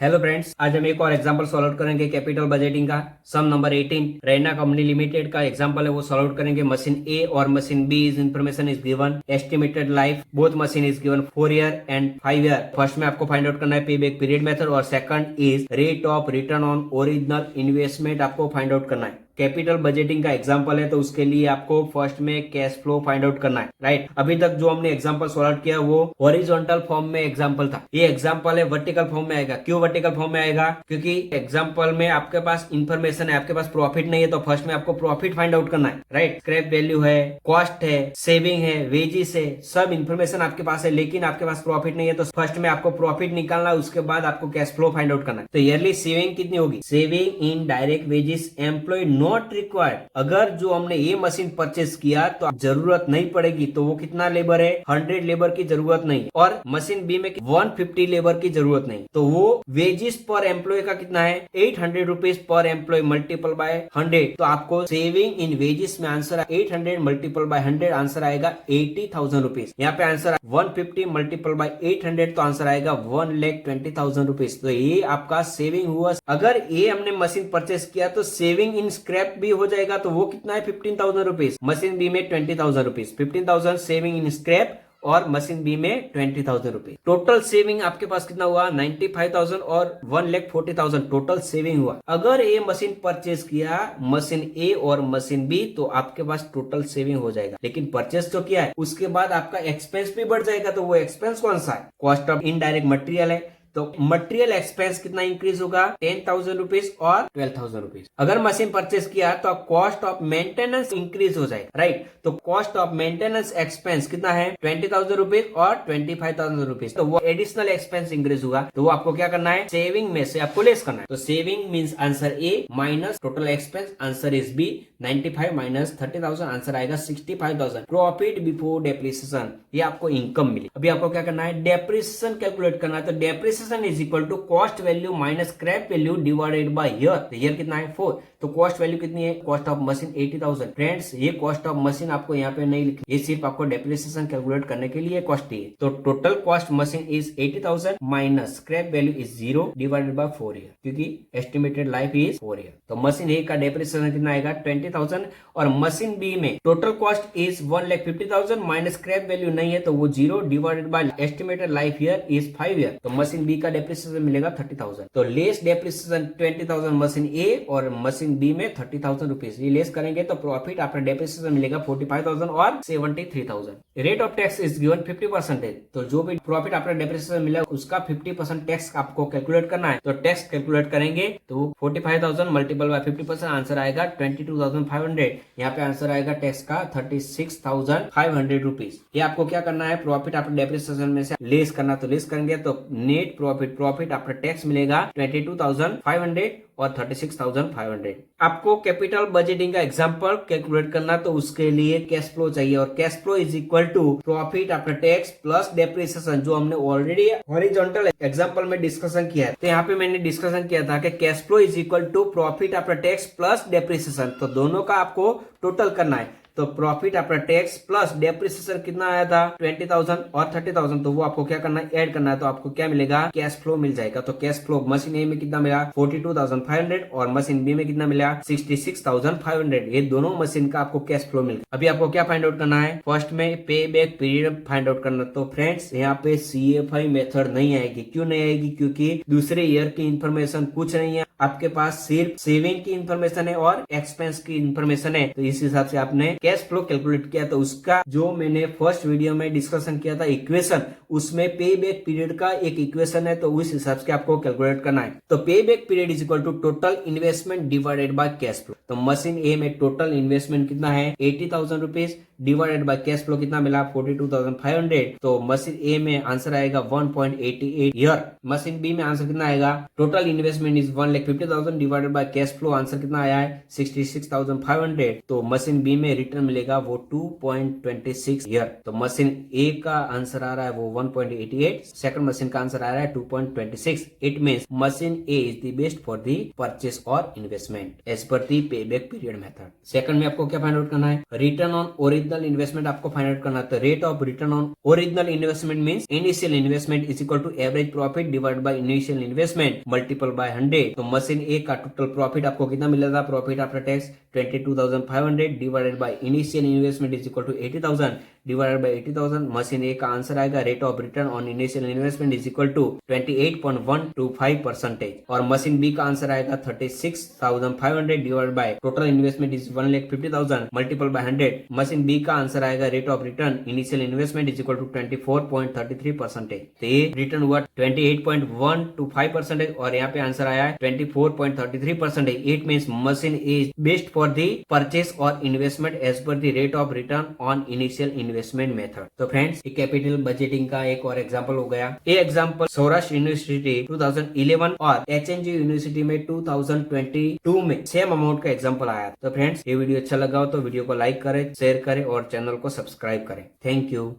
Hello friends, आज हम एक और एग्जांपल सॉल्व करेंगे कैपिटल बजटिंग का। Sum number 18 Raina company limited का एग्जांपल है, वो सॉल्व करेंगे। मशीन ए और machine B is information is given. Estimated life both machine is given 4 year and 5 year. First में आपको फाइंड आउट करना है पे बैक पीरियड मेथड और second is rate of return on original investment आपको find out करना है। Capital budgeting का एग्जांपल है तो उसके लिए आपको फर्स्ट में कैश फ्लो फाइंड आउट करना है, राइट। अभी तक जो हमने एग्जांपल सॉल्व किया वो हॉरिजॉन्टल फॉर्म में एग्जांपल था। ये एग्जांपल है वर्टिकल फॉर्म में आएगा। क्यों वर्टिकल फॉर्म में आएगा? क्योंकि एग्जांपल में आपके पास इंफॉर्मेशन है, आपके पास प्रॉफिट नहीं है, तो फर्स्ट में आपको प्रॉफिट फाइंड आउट करना है, राइट। स्क्रैप वैल्यू है, कॉस्ट है, सेविंग है, वेजिस है, सब इंफॉर्मेशन आपके पास है, लेकिन आपके पास प्रॉफिट नहीं है, तो फर्स्ट में आपको प्रॉफिट निकालना है, उसके बाद आपको कैश फ्लो फाइंड आउट करना है। तो ईयरली सेविंग कितनी होगी? Saving in direct wages employ not required. अगर जो हमने ये मशीन परचेस किया तो जरूरत नहीं पड़ेगी, तो वो कितना लेबर है? 100 लेबर की जरूरत नहीं, और मशीन बी में 150 लेबर की जरूरत नहीं, तो वो वेजिस पर एम्प्लॉय का कितना है? 800 rupees per employ multiple by 100। तो आपको सेविंग इन वेजिस में आंसर 800 मल्टीपल बाय 100 आंसर आएगा 80,000 रुपीज। यहाँ पे आंसर 150 मल्टीपल बाय 800 तो आंसर आएगा 1,20,000 रुपीज। तो ये आपका सेविंग हुआ। अगर ये हमने मशीन परचेस किया तो सेविंग इन स्क्रैप भी हो जाएगा, तो वो कितना है? 15,000 रुपीज। मशीन बी में 20,000 रुपीज, 15,000 सेविंग इन स्क्रैप और मशीन बी में 20,000 रुपीज। टोटल सेविंग आपके पास कितना हुआ? 95,000 और 1,40,000 टोटल सेविंग हुआ। अगर ये मशीन परचेज किया मशीन ए और मशीन बी तो आपके पास टोटल सेविंग हो जाएगा, लेकिन परचेज तो किया है, उसके बाद आपका एक्सपेंस भी बढ़ जाएगा। तो वो एक्सपेंस कौन सा है? कॉस्ट ऑफ इनडायरेक्ट मटेरियल है, तो मटेरियल एक्सपेंस कितना इंक्रीज होगा? 10,000 रुपीज और 12,000 रुपीज। अगर मशीन परचेस किया तो कॉस्ट ऑफ मेंटेनेंस इंक्रीज हो जाएगा, राइट। तो कॉस्ट ऑफ मेंटेनेंस एक्सपेंस कितना है? 20,000 रुपीज और 25,000 रुपीज। तो वो एडिशनल एक्सपेंस इंक्रीज होगा, तो वो आपको क्या करना है? सेविंग में से आपको लेस करना है। तो saving means answer A minus total expense, answer is B. 95 minus 30,000 answer आएगा 65,000। प्रॉफिट बिफोर डेप्रिसिएशन, ये आपको इनकम मिली। अभी आपको क्या करना है? डेप्रिसिएशन कैलकुलेट करना है। तो depreciation is equal to cost value minus scrap value divided by year. तो ईयर कितना है? 4। तो कॉस्ट वैल्यू कितनी है? Cost of machine 80,000। फ्रेंड्स, ये कॉस्ट ऑफ मशीन आपको यहाँ पे नहीं लिखी, ये सिर्फ आपको डेप्रिसिएशन कैलकुलेट करने के लिए कॉस्ट है। तो total cost machine is 80,000 minus scrap value is 0 divided by 4 year, क्योंकि एस्टिमेटेड लाइफ इज 4 ईयर। तो मशीन ए का डेप्रिसिएशन कितना आएगा? 20,000। और मशीन बी में total cost is 1,50,000 minus scrap value नहीं है, तो वो 0 divided by estimated life year is 5 year. तो मशीन बी का डेप्रिसिएशन मिलेगा 30,000। तो लेस डेप्रिसिएशन 20,000 मशीन ए और मशीन बी में 30,000 रुपीज। ये लेस करेंगे तो प्रॉफिट आफ्टर डेप्रिसिएशन मिलेगा 45,000 और 73,000। Rate of tax is given 50%। तो जो भी प्रॉफिट आफ्टर डेप्रिसिएशन मिला उसका 50% टैक्स आपको कैलकुलेट करना है। तो टैक्स कैलकुलेट करेंगे तो 45,000 मल्टीपल बाय 50% आंसर आएगा 22,500। यहाँ पे आंसर आएगा टैक्स का 36,500 रुपीज। ये आपको क्या करना है? प्रॉफिट आफ्टर डेप्रिसिएशन में से लेस करना, तो लेस करेंगे तो नेट प्रॉफिट आफ्टर टैक्स मिलेगा 22,500 और 36,500। आपको कैपिटल बजटिंग का एग्जांपल कैलकुलेट करना, तो उसके लिए कैश फ्लो चाहिए, और cash flow is equal to profit after tax plus depreciation, जो हमने ऑलरेडी हॉरिजॉन्टल एग्जांपल में डिस्कशन किया है। तो यहाँ पे मैंने डिस्कशन किया था कि cash flow is equal to profit after tax plus depreciation, तो दोनों का आपको टोटल करना है। तो profit after tax plus depreciation कितना आया था? 20,000 और 30,000। तो वो आपको क्या करना है? ऐड करना है। तो आपको क्या मिलेगा? कैश फ्लो मिल जाएगा। तो कैश फ्लो मशीन ए में कितना मिला? 42,500 और मशीन बी में कितना मिला? 66,500। ये दोनों मशीन का आपको कैश फ्लो मिल गया। अभी आपको क्या फाइंड आउट करना है? फर्स्ट में पे बैक पीरियड फाइंड आउट करना। तो फ्रेंड्स, यहाँ पे CFI मेथड नहीं आएगी। क्यों नहीं आएगी? क्योंकि दूसरे ईयर की इंफॉर्मेशन कुछ नहीं है, आपके पास सिर्फ सेविंग की इंफॉर्मेशन है और एक्सपेंस की इंफॉर्मेशन है। तो इस हिसाब से आपने कैश फ्लो कैलकुलेट किया। तो उसका जो मैंने फर्स्ट वीडियो में डिस्कशन किया था इक्वेशन, उसमें पे बैक पीरियड का एक इक्वेशन है, तो उस हिसाब से आपको कैलकुलेट करना है। तो pay back period is equal to total investment divided by cash flow. तो मशीन ए में टोटल इन्वेस्टमेंट कितना है? 80,000 rupees divided by cash flow कितना मिला? 42,500। तो मशीन ए में आंसर आएगा 1.88 ईयर। मशीन बी में आंसर कितना आएगा? Total investment is 1,50,000 divided by cash flow, answer कितना आया है? 66,500। तो मशीन बी में रिटर्न मिलेगा वो 2.26 ईयर। तो मशीन ए का आंसर आ रहा है वो 1.88, सेकंड मशीन का आंसर आ रहा है 2.26। It means machine A is the best for the purchase और इन्वेस्टमेंट एज पर द पे बैक पीरियड मेथड। सेकंड में आपको क्या फाइंड आउट करना है, रिटर्न ऑन ओरिजिनल इन्वेस्टमेंट आपको फाइंड आउट करना है। तो rate of return on original investment means initial investment is equal to average profit divide by initial investment multiple by 100। तो मशीन ए का टोटल प्रॉफिट आपको कितना मिलेगा, profit after tax 22,500 divided by initial investment is equal to 80,000 divided by 80,000। Machine A का answer आएगा rate of return on initial investment is equal to 28.125% और machine B का answer आएगा 36,500 divided by total investment is 1,50,000 multiple by 100। Machine B का answer आएगा rate of return initial investment is equal to 24.33%। तो ये return हुआ 28.125% और यहाँ पे आंसर आया है 24.33%। It means machine is best for the purchase और investment as per the rate of return on initial investment method. तो फ्रेंड्स ये कैपिटल बजटिंग का एक और एग्जांपल हो गया। ये एग्जांपल सौराष्ट्र यूनिवर्सिटी 2011 और एचएनजी यूनिवर्सिटी में 2022 में सेम अमाउंट का एग्जांपल आया। तो फ्रेंड्स ये वीडियो अच्छा लगा हो तो वीडियो को लाइक करें, शेयर करें और चैनल को सब्सक्राइब करें। Thank you.